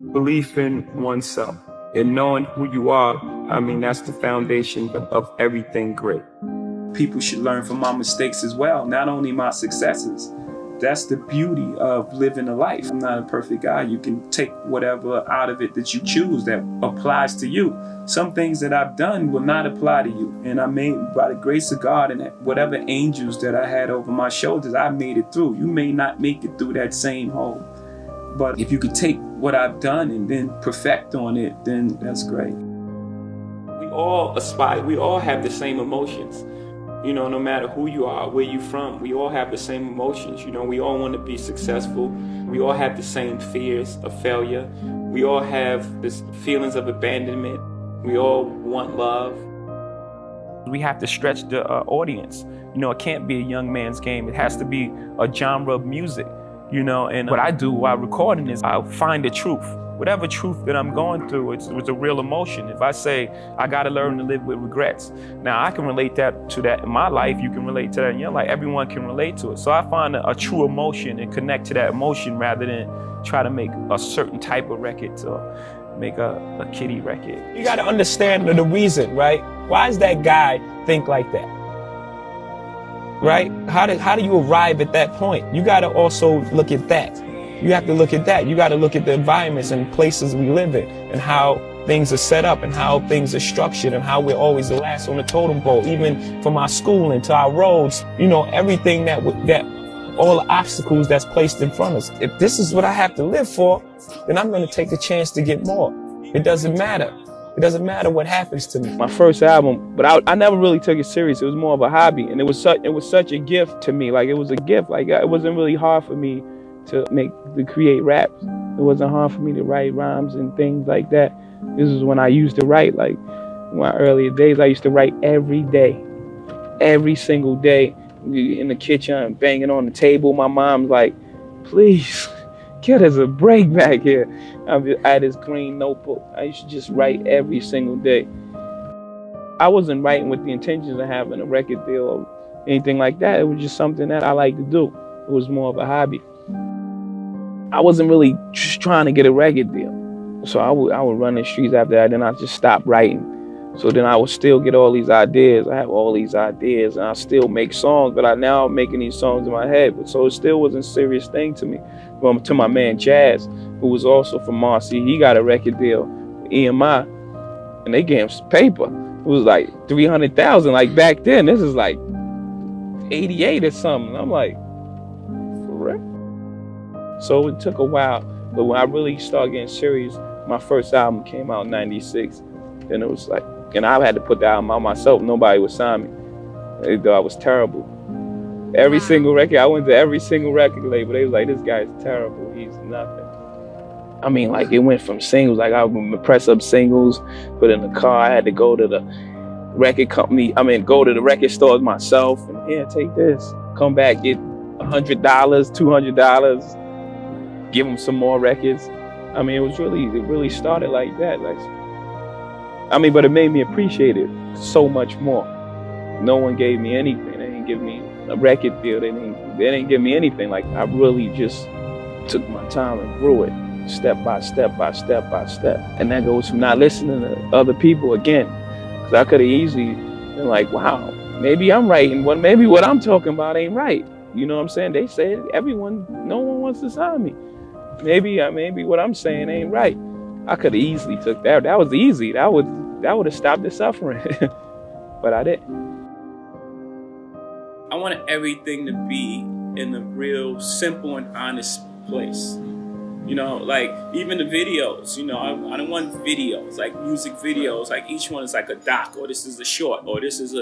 Belief in oneself and knowing who you are, I mean, that's the foundation of everything great. People should learn from my mistakes as well, not only my successes. That's the beauty of living a life. I'm not a perfect guy. You can take whatever out of it that you choose that applies to you. Some things that I've done will not apply to you. And I made, by the grace of God and whatever angels that I had over my shoulders, I made it through. You may not make it through that same hole. But if you could take what I've done and then perfect on it, then that's great. We all aspire, we all have the same emotions. You know, no matter who you are, where you're from, we all have the same emotions. You know, we all want to be successful. We all have the same fears of failure. We all have this feelings of abandonment. We all want love. We have to stretch the audience. You know, it can't be a young man's game. It has to be a genre of music. You know, and what I do while recording is I find the truth. Whatever truth that I'm going through, it's a real emotion. If I say, I gotta learn to live with regrets. Now I can relate to that in my life, you can relate to that in your life, everyone can relate to it. So I find a true emotion and connect to that emotion rather than try to make a certain type of record or make a kiddie record. You gotta understand the reason, right? Why does that guy think like that? Right? How do you arrive at that point? You got to also look at that. You have to look at that. You got to look at the environments and places we live in and how things are set up and how things are structured and how we're always the last on the totem pole, even from our schooling to our roads, you know, everything that all the obstacles that's placed in front of us. If this is what I have to live for, then I'm going to take the chance to get more. It doesn't matter. It doesn't matter what happens to me. My first album, but I never really took it serious. It was more of a hobby, and it was such a gift to me. Like it was a gift. Like it wasn't really hard for me to create raps. It wasn't hard for me to write rhymes and things like that. This is when I used to write. Like in my earlier days, I used to write every day, every single day, in the kitchen, banging on the table. My mom's like, "Please, get us a break back here." I had this green notebook. I used to just write every single day. I wasn't writing with the intentions of having a record deal or anything like that. It was just something that I like to do. It was more of a hobby. I wasn't really just trying to get a record deal. So I would run the streets after that, then I just stopped writing. So then I would still get all these ideas. I have all these ideas and I still make songs, but now I'm making these songs in my head. But so it still wasn't a serious thing to me. To my man Jazz, who was also from Marcy, he got a record deal with EMI, and they gave him some paper. It was like 300,000. Like back then, this is like 88 or something. I'm like, for real? So it took a while, but when I really started getting serious, my first album came out in '96, and it was like, and I had to put the album out myself. Nobody would sign me. They thought I was terrible. Every single record, I went to every single record label. They was like, this guy's terrible. He's nothing. I mean, like, it went from singles. Like, I would press up singles, put in the car. I had to go to the record company. Go to the record stores myself. And here, take this. Come back, get $100, $200. Give them some more records. I mean, it really started like that. But it made me appreciate it so much more. No one gave me anything. They didn't give me a record deal. They didn't give me anything. Like, I really just took my time and grew it step by step by step by step. And that goes from not listening to other people again. Because I could have easily been like, wow, maybe I'm right. And maybe what I'm talking about ain't right. You know what I'm saying? They say no one wants to sign me. Maybe what I'm saying ain't right. I could have easily took that. That was easy. That would have stopped the suffering. But I didn't. I wanted everything to be in a real simple and honest place. You know, like even the videos, you know, I don't want videos, like music videos, like each one is like a doc, or this is a short, or this is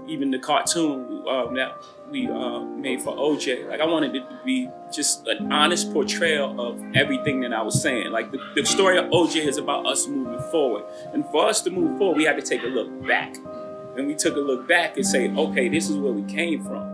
even the cartoon that we made for OJ. Like I wanted it to be just an honest portrayal of everything that I was saying. Like the story of OJ is about us moving forward. And for us to move forward, we had to take a look back. And we took a look back and say, okay, this is where we came from.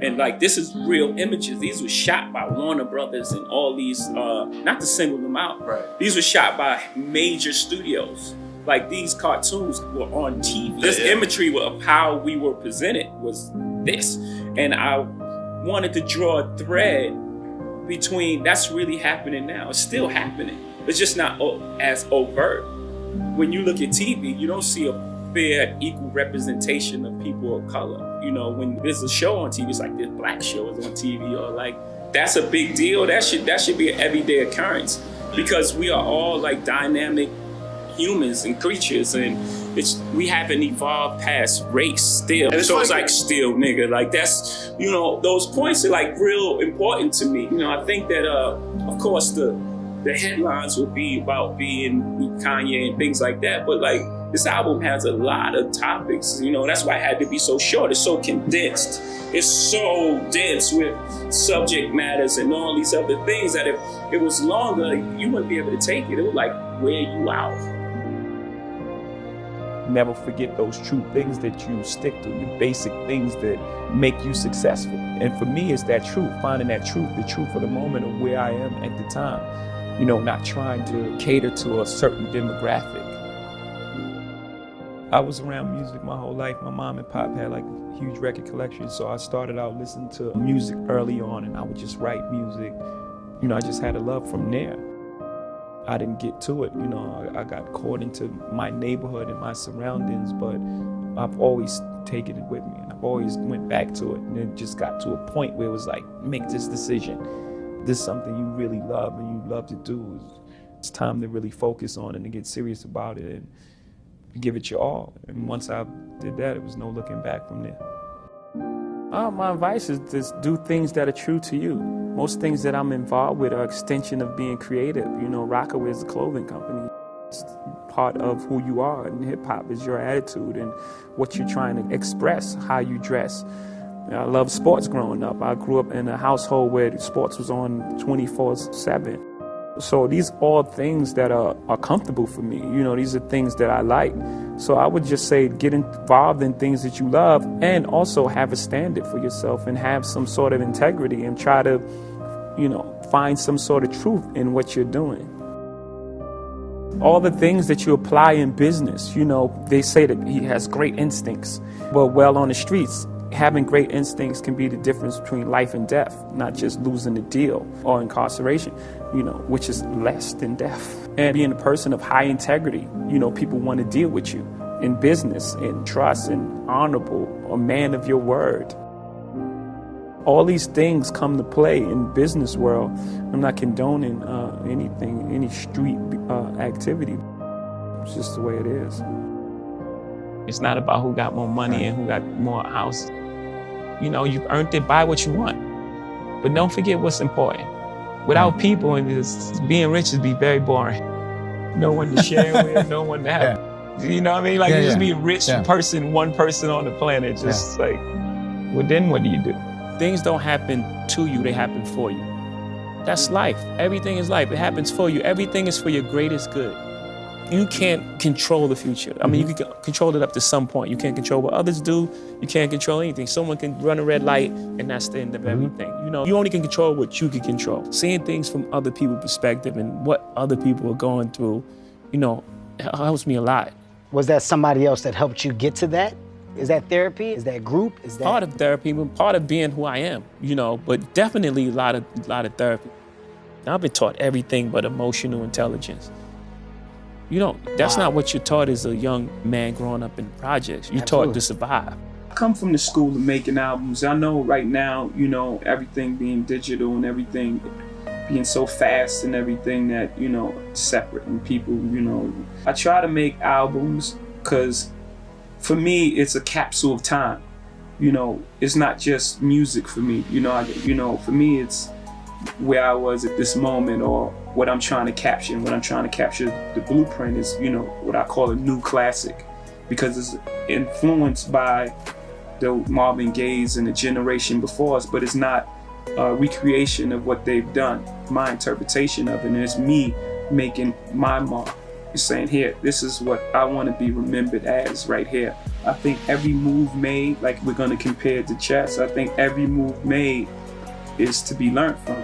And like, this is real images. These were shot by Warner Brothers and all these, not to single them out. Right. These were shot by major studios. Like these cartoons were on TV. This imagery of how we were presented was this. And I wanted to draw a thread between that's really happening now. It's still happening. It's just not as overt. When you look at TV, you don't see a fair, equal representation of people of color. You know, when there's a show on TV, it's like this black show is on TV, or like, that's a big deal. That should be an everyday occurrence, because we are all like dynamic humans and creatures, and we haven't evolved past race still. And so it's like, still, nigga, like that's, you know, those points are like real important to me. You know, I think that of course the headlines will be about being Kanye and things like that, but like, this album has a lot of topics, you know, that's why it had to be so short. It's so condensed. It's so dense with subject matters and all these other things that if it was longer, you wouldn't be able to take it. It would like wear you out. Never forget those true things that you stick to, the basic things that make you successful. And for me, it's that truth, finding that truth, the truth of the moment of where I am at the time. You know, not trying to cater to a certain demographic. I was around music my whole life. My mom and pop had like a huge record collection, so I started out listening to music early on, and I would just write music. You know, I just had a love from there. I didn't get to it, you know, I got caught into my neighborhood and my surroundings, but I've always taken it with me, and I've always went back to it, and it just got to a point where it was like, make this decision. This is something you really love and you love to do. It's time to really focus on it and get serious about it and give it your all. And once I did that, it was no looking back from there. My advice is just do things that are true to you. Most things that I'm involved with are extension of being creative. You know, Rockaway is a clothing company. It's part of who you are, and hip hop is your attitude and what you're trying to express, how you dress. I loved sports growing up. I grew up in a household where sports was on 24/7. So these are all things that are comfortable for me. You know, these are things that I like. So I would just say get involved in things that you love, and also have a standard for yourself and have some sort of integrity, and try to, you know, find some sort of truth in what you're doing. All the things that you apply in business, you know, they say that he has great instincts. Well, on the streets, having great instincts can be the difference between life and death, not just losing a deal or incarceration, you know, which is less than death. And being a person of high integrity, you know, people want to deal with you in business, in trust, and honorable, a man of your word. All these things come to play in business world. I'm not condoning anything, any street activity. It's just the way it is. It's not about who got more money and who got more houses. You know, you've earned it, buy what you want. But don't forget what's important. Without people, and being rich would be very boring. No one to share with, no one to have. You know what I mean? Like, you just be a rich person, one person on the planet. Just like, well, then what do you do? Things don't happen to you, they happen for you. That's life. Everything is life. It happens for you. Everything is for your greatest good. You can't control the future. I mean, you can control it up to some point. You can't control what others do. You can't control anything. Someone can run a red light, and that's the end of everything. You know, you only can control what you can control. Seeing things from other people's perspective and what other people are going through, you know, helps me a lot. Was that somebody else that helped you get to that? Is that therapy? Is that group? Is that part of therapy, but part of being who I am, you know, but definitely a lot of therapy. Now, I've been taught everything but emotional intelligence. You know, that's not what you're taught as a young man growing up in projects. You're taught to survive. I come from the school of making albums. I know right now, you know, everything being digital and everything being so fast and everything that, you know, separate and people, you know. I try to make albums because for me, it's a capsule of time. You know, it's not just music for me. You know, for me, it's where I was at this moment, or what I'm trying to capture. And what I'm trying to capture, the blueprint is, you know, what I call a new classic, because it's influenced by the Marvin Gaye's and the generation before us, but it's not a recreation of what they've done. My interpretation of it, and it's me making my mark. It's saying, here, this is what I want to be remembered as right here. I think every move made, like we're going to compare it to chess, I think every move made is to be learned from,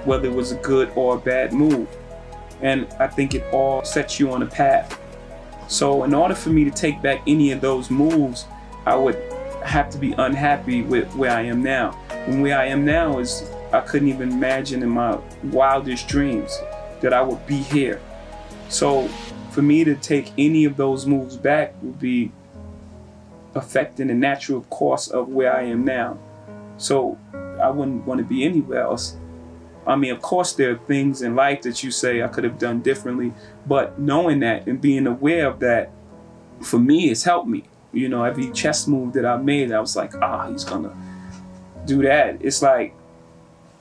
whether it was a good or a bad move. And I think it all sets you on a path. So in order for me to take back any of those moves, I would have to be unhappy with where I am now. And where I am now is, I couldn't even imagine in my wildest dreams. that I would be here. So for me to take any of those moves back would be affecting the natural course of where I am now. So I wouldn't want to be anywhere else. I mean, of course, there are things in life that you say I could have done differently, but knowing that and being aware of that, for me, it's helped me. You know, every chess move that I made, I was like, he's gonna do that. It's like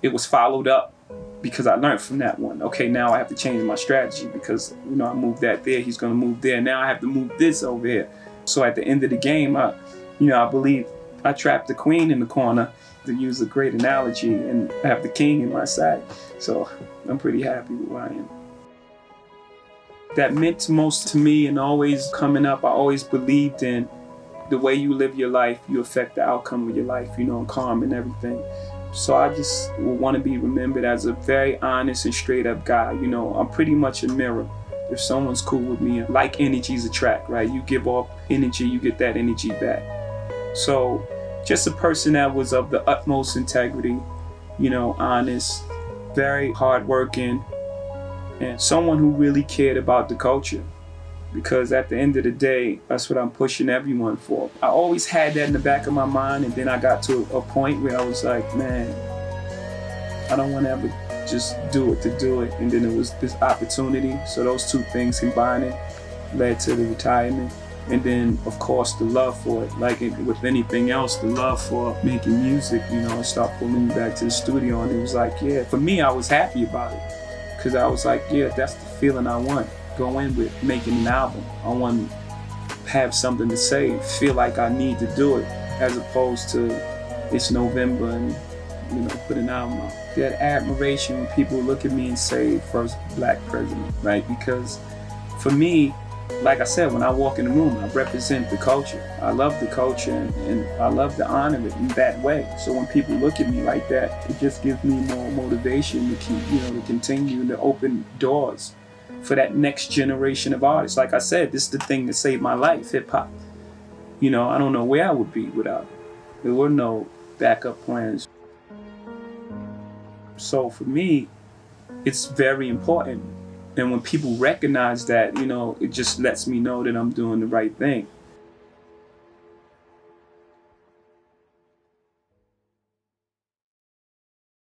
it was followed up because I learned from that one. Okay, now I have to change my strategy because, you know, I moved that there, he's gonna move there. Now I have to move this over here. So at the end of the game, I believe I trapped the queen in the corner, to use a great analogy, and I have the king in my side. So I'm pretty happy with where I am. That meant most to me, and always coming up, I always believed in the way you live your life, you affect the outcome of your life, you know, and karma and everything. So I just want to be remembered as a very honest and straight up guy. You know, I'm pretty much a mirror. If someone's cool with me, like energies attract, right? You give off energy, you get that energy back. So just a person that was of the utmost integrity, you know, honest, very hardworking, and someone who really cared about the culture. Because at the end of the day, that's what I'm pushing everyone for. I always had that in the back of my mind, and then I got to a point where I was like, man, I don't want to ever just do it to do it. And then it was this opportunity. So those two things combining led to the retirement. And then, of course, the love for it. Like with anything else, the love for making music, you know, start pulling me back to the studio. And it was like, yeah, for me, I was happy about it. Because I was like, yeah, that's the feeling I want. Go in with making an album. I want to have something to say, feel like I need to do it, as opposed to it's November and, you know, put an album out. That admiration when people look at me and say, first black president, right? Because for me, like I said, when I walk in the room, I represent the culture. I love the culture, and I love to honor it in that way. So when people look at me like that, it just gives me more motivation to keep, you know, to continue to open doors for that next generation of artists. Like I said, this is the thing that saved my life, hip hop. You know, I don't know where I would be without it. There were no backup plans. So for me, it's very important. And when people recognize that, you know, it just lets me know that I'm doing the right thing.